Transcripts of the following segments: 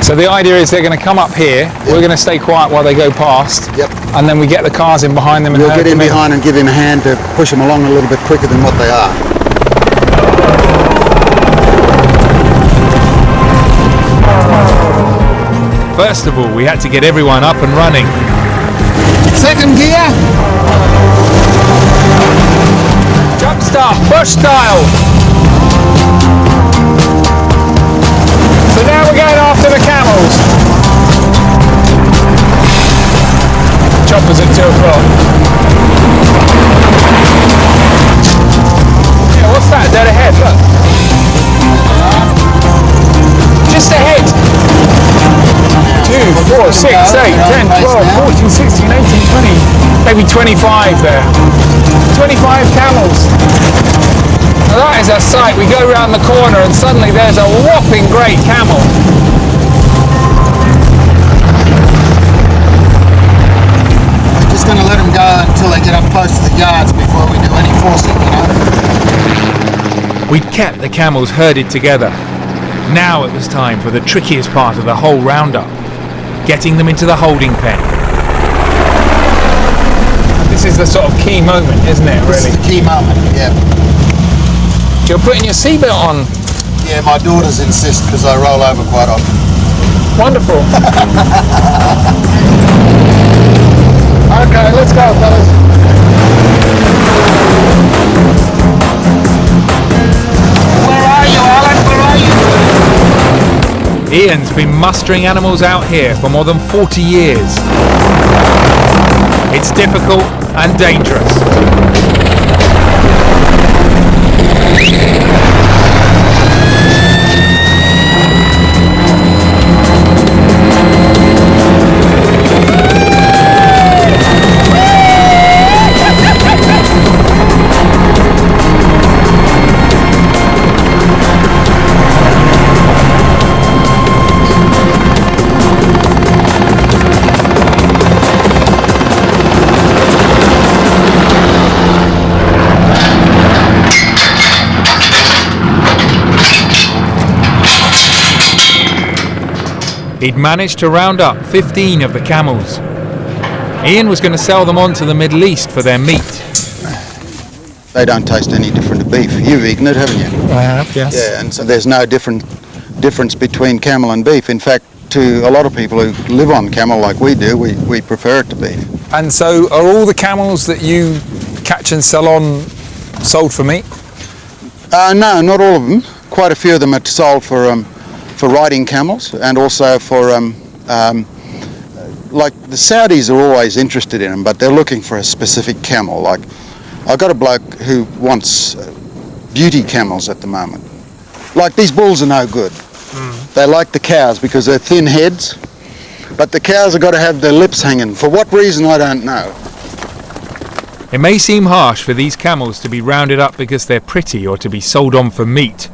So the idea is they're going to come up here, we're going to stay quiet while they go past, and then we get the cars in behind them and we'll get in behind and give him a hand to push them along a little bit quicker than what they are. First of all, we had to get everyone up and running. Second gear. Jump start, push style. So now we're going after the camels. Chopper's at 2 o'clock. Yeah, what's that? Dead ahead, look. Just ahead. 2, 4, 6, 8, 10, 12, 14, 16, 18, 20, maybe 25 there. 25 camels. Now that is a sight. We go around the corner and suddenly there's a whopping great camel. We're just going to let them go until they get up close to the yards before we do any forcing, you know. We'd kept the camels herded together. Now it was time for the trickiest part of the whole roundup. Getting them into the holding pen. This is the sort of key moment, isn't it, really? This is the key moment, yeah. You're putting your seatbelt on. Yeah, my daughters insist because I roll over quite often. Wonderful. Okay, let's go, fellas. Where are you, Alan? Where are you? Ian's been mustering animals out here for more than 40 years. It's difficult and dangerous. He'd managed to round up 15 of the camels. Ian was going to sell them on to the Middle East for their meat. They don't taste any different to beef. You've eaten it, haven't you? I have, yes. Yeah, and so there's no difference between camel and beef. In fact, to a lot of people who live on camel like we do, we prefer it to beef. And so are all the camels that you catch and sell on sold for meat? No, not all of them. Quite a few of them are sold for riding camels, and also for like the Saudis are always interested in them, but they're looking for a specific camel. Like I've got a bloke who wants beauty camels at the moment. Like these bulls are no good. They like the cows because they're thin heads, but the cows have got to have their lips hanging. For what reason, I don't know. It may seem harsh for these camels to be rounded up because they're pretty or to be sold on for meat,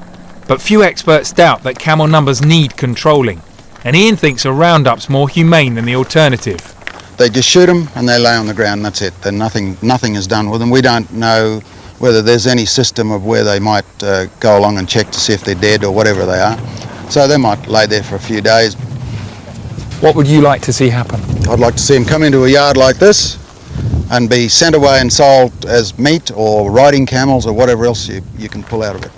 but few experts doubt that camel numbers need controlling, and Ian thinks a roundup's more humane than the alternative. They just shoot them and they lay on the ground, that's it. Then nothing is done with them. We don't know whether there's any system of where they might go along and check to see if they're dead or whatever they are. So they might lay there for a few days. What would you like to see happen? I'd like to see them come into a yard like this and be sent away and sold as meat or riding camels or whatever else you can pull out of it.